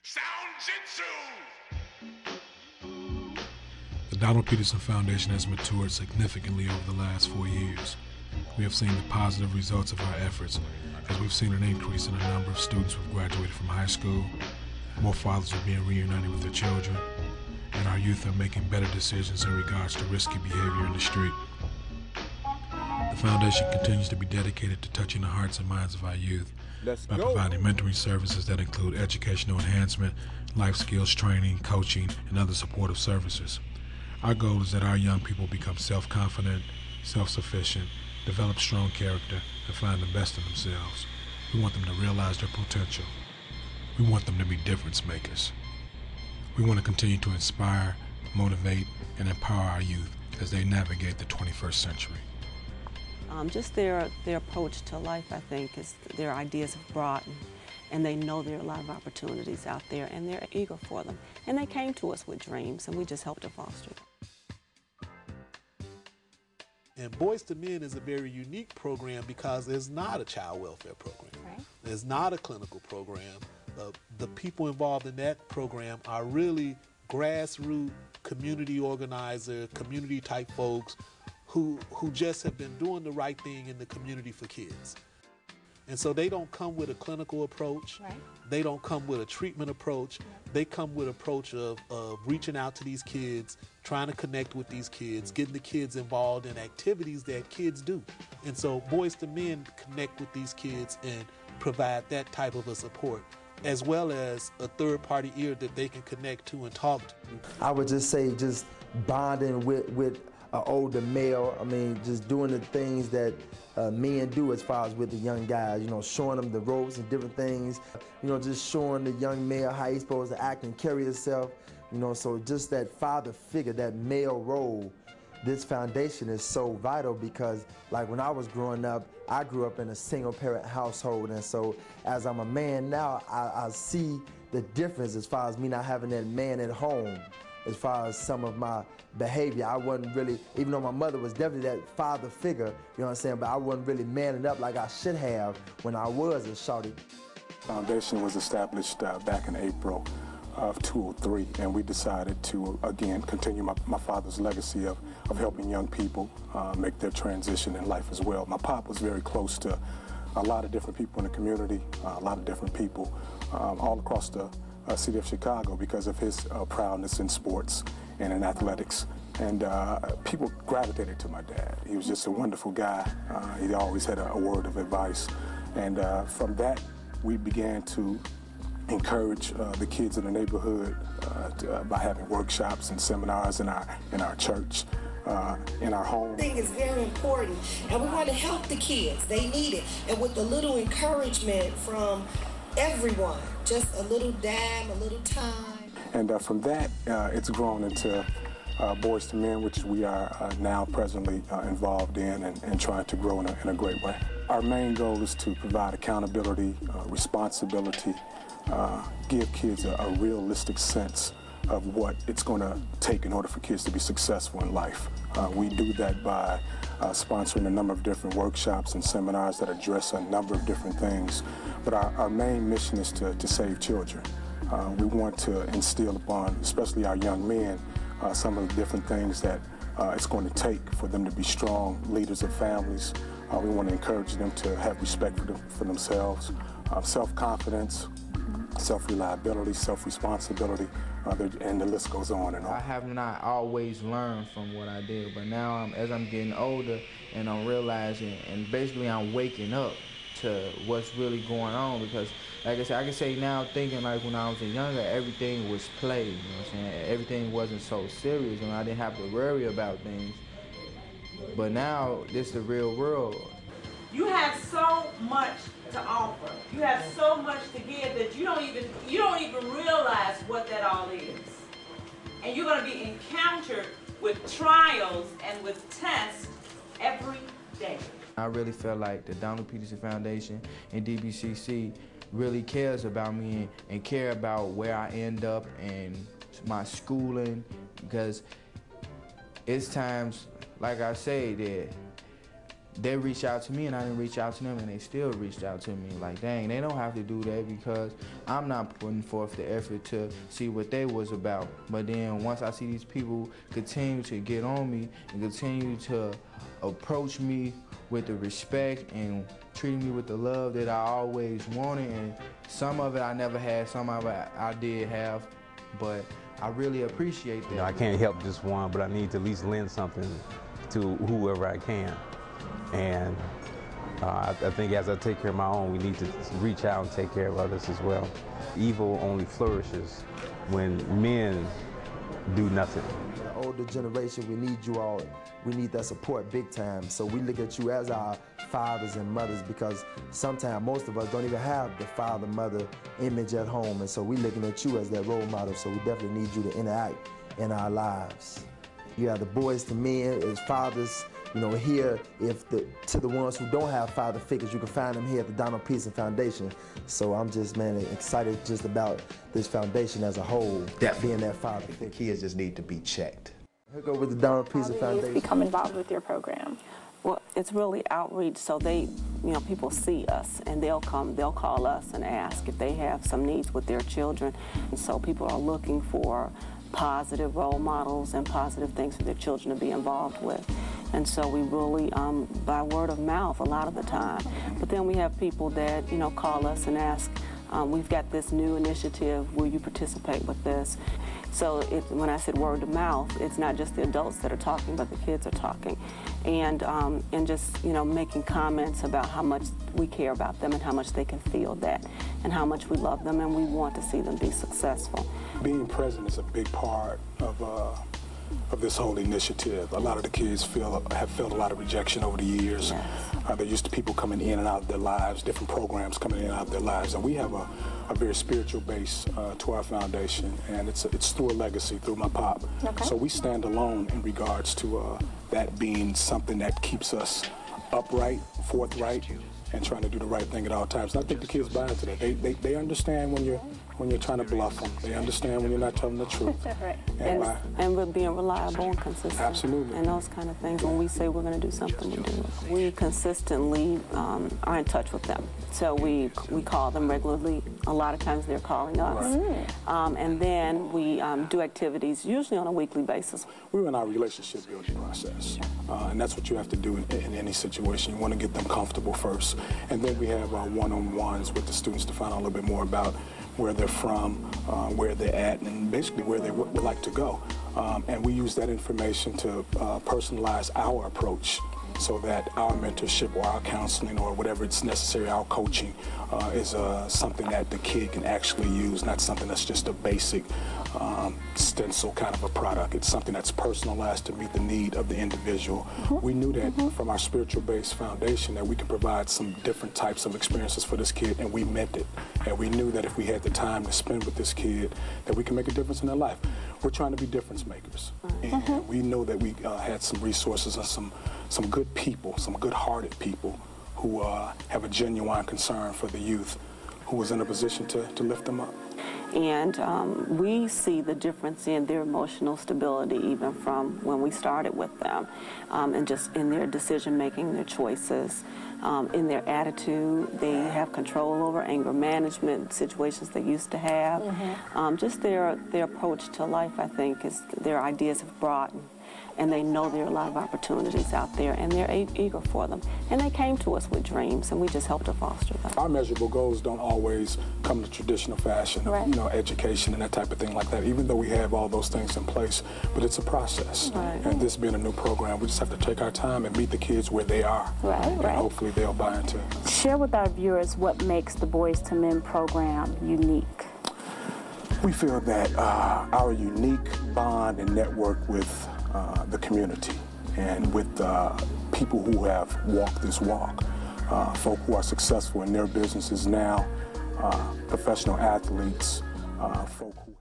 Sound Jitsu! The Donald Peterson Foundation has matured significantly over the last 4 years. We have seen the positive results of our efforts, as we've seen an increase in the number of students who have graduated from high school, more fathers are being reunited with their children, and our youth are making better decisions in regards to risky behavior in the street. The Foundation continues to be dedicated to touching the hearts and minds of our youth by providing mentoring services that include educational enhancement, life skills training, coaching, and other supportive services. Our goal is that our young people become self-confident, self-sufficient, develop strong character, and find the best in themselves. We want them to realize their potential. We want them to be difference makers. We want to continue to inspire, motivate, and empower our youth as they navigate the 21st century. Just their approach to life, I think, is their ideas have broadened, and they know there are a lot of opportunities out there, and they're eager for them. And they came to us with dreams, and we just helped to foster them. And Boys to Men is a very unique program because it's not a child welfare program. Right. It's not a clinical program. The people involved in that program are really grassroots community organizer, community type folks who just have been doing the right thing in the community for kids. And so they don't come with a clinical approach. Right. They don't come with a treatment approach. Yeah. They come with an approach of reaching out to these kids, trying to connect with these kids, getting the kids involved in activities that kids do. And so Boys to Men connect with these kids and provide that type of a support, as well as a third-party ear that they can connect to and talk to. I would just say just bonding with an older male. I mean, just doing the things that men do as far as with the young guys, you know, showing them the ropes and different things, you know, just showing the young male how he's supposed to act and carry himself, you know, so just that father figure, that male role. This foundation is so vital because, like, when I was growing up, I grew up in a single-parent household, and so as I'm a man now, I see the difference as far as me not having that man at home. As far as some of my behavior, I wasn't really, even though my mother was definitely that father figure, you know what I'm saying, but I wasn't really manning up like I should have when I was a shorty. The foundation was established back in April of 2003, and we decided to, again, continue my father's legacy of helping young people make their transition in life as well. My pop was very close to a lot of different people in the community, a lot of different people all across the city of Chicago because of his proudness in sports and in athletics. And people gravitated to my dad. He was just a wonderful guy. He always had a word of advice. And from that, we began to encourage the kids in the neighborhood by having workshops and seminars in our church, in our home. I think it's very important, and we want to help the kids. They need it. And with a little encouragement from everyone, just a little dime, a little time. And from that, it's grown into Boys to Men, which we are now presently involved in and trying to grow in a great way. Our main goal is to provide accountability, responsibility, give kids a realistic sense of what it's going to take in order for kids to be successful in life. We do that by sponsoring a number of different workshops and seminars that address a number of different things. But our main mission is to save children. We want to instill upon, especially our young men, some of the different things that it's going to take for them to be strong leaders of families. We want to encourage them to have respect for themselves, self-confidence, self-reliability, self-responsibility, and the list goes on and on. I have not always learned from what I did, but now as I'm getting older and I'm realizing, and basically I'm waking up to what's really going on, because like I said, I can say now, thinking like when I was younger, everything was play, you know what I'm saying? Everything wasn't so serious and I didn't have to worry about things. But now, this is the real world. You have so much to offer. You have so much to give that you don't even realize what that all is. And you're going to be encountered with trials and with tests every day. I really feel like the Donald Peterson Foundation and DBCC really cares about me and care about where I end up and my schooling, because it's times, like I say, that they reached out to me and I didn't reach out to them, and they still reached out to me. Like, dang, they don't have to do that because I'm not putting forth the effort to see what they was about. But then once I see these people continue to get on me and continue to approach me with the respect and treating me with the love that I always wanted, and some of it I never had, some of it I did have, but I really appreciate that. You know, I can't help just one, but I need to at least lend something to whoever I can. And I think as I take care of my own, we need to reach out and take care of others as well. Evil only flourishes when men do nothing. The older generation, we need you all. We need that support big time. So we look at you as our fathers and mothers, because sometimes most of us don't even have the father-mother image at home. And so we're looking at you as that role model. So we definitely need you to interact in our lives. You have the boys to men as fathers. You know, here, to the ones who don't have father figures, you can find them here at the Donald Peterson Foundation. So I'm just, man, excited just about this foundation as a whole, being that father figure. Kids just need to be checked. Hook up with the Donald Peterson Foundation. Become involved with your program. Well, it's really outreach, so people see us and they'll call us and ask if they have some needs with their children. And so people are looking for positive role models and positive things for their children to be involved with. And so we really, by word of mouth a lot of the time. But then we have people that, call us and ask, we've got this new initiative, will you participate with this? So when I said word of mouth, it's not just the adults that are talking, but the kids are talking. And just, making comments about how much we care about them and how much they can feel that and how much we love them and we want to see them be successful. Being present is a big part of this whole initiative. A lot of the kids have felt a lot of rejection over the years. Yes. They're used to people coming in and out of their lives, different programs coming in and out of their lives. And we have a very spiritual base to our foundation, and it's through a legacy, through my pop. Okay. So we stand alone in regards to that being something that keeps us upright, forthright, and trying to do the right thing at all times. And I think the kids buy into that. They understand when you're trying to bluff them. They understand when you're not telling the truth. Right. And we're being reliable and consistent. Absolutely. And those kind of things. When we say we're going to do something, we do it. We consistently are in touch with them. So we call them regularly. A lot of times they're calling us. Right. And then we do activities, usually on a weekly basis. We're in our relationship building process. And that's what you have to do in any situation. You want to get them comfortable first. And then we have our one-on-ones with the students to find out a little bit more about where they're from, where they're at, and basically where they would like to go. And we use that information to personalize our approach so that our mentorship or our counseling or whatever it's necessary, our coaching, is something that the kid can actually use, not something that's just a basic stencil kind of a product. It's something that's personalized to meet the need of the individual. We knew that from our spiritual-based foundation that we could provide some different types of experiences for this kid, and we meant it. And we knew that if we had the time to spend with this kid, that we can make a difference in their life. We're trying to be difference makers. And we know that we had some resources and some good people, some good-hearted people who have a genuine concern for the youth, who was in a position to lift them up. And we see the difference in their emotional stability even from when we started with them, and just in their decision-making, their choices, in their attitude. They have control over anger management, situations they used to have. Just their approach to life, I think, is their ideas have broadened. And they know there are a lot of opportunities out there, and they're eager for them. And they came to us with dreams, and we just helped to foster them. Our measurable goals don't always come to traditional fashion, right. Education and that type of thing like that, even though we have all those things in place. But it's a process. Right. And this being a new program, we just have to take our time and meet the kids where they are. Right. Hopefully they'll buy into it. Share with our viewers what makes the Boys to Men program unique. We feel that our unique bond and network with the community and with people who have walked this walk, folk who are successful in their businesses now, professional athletes, folk who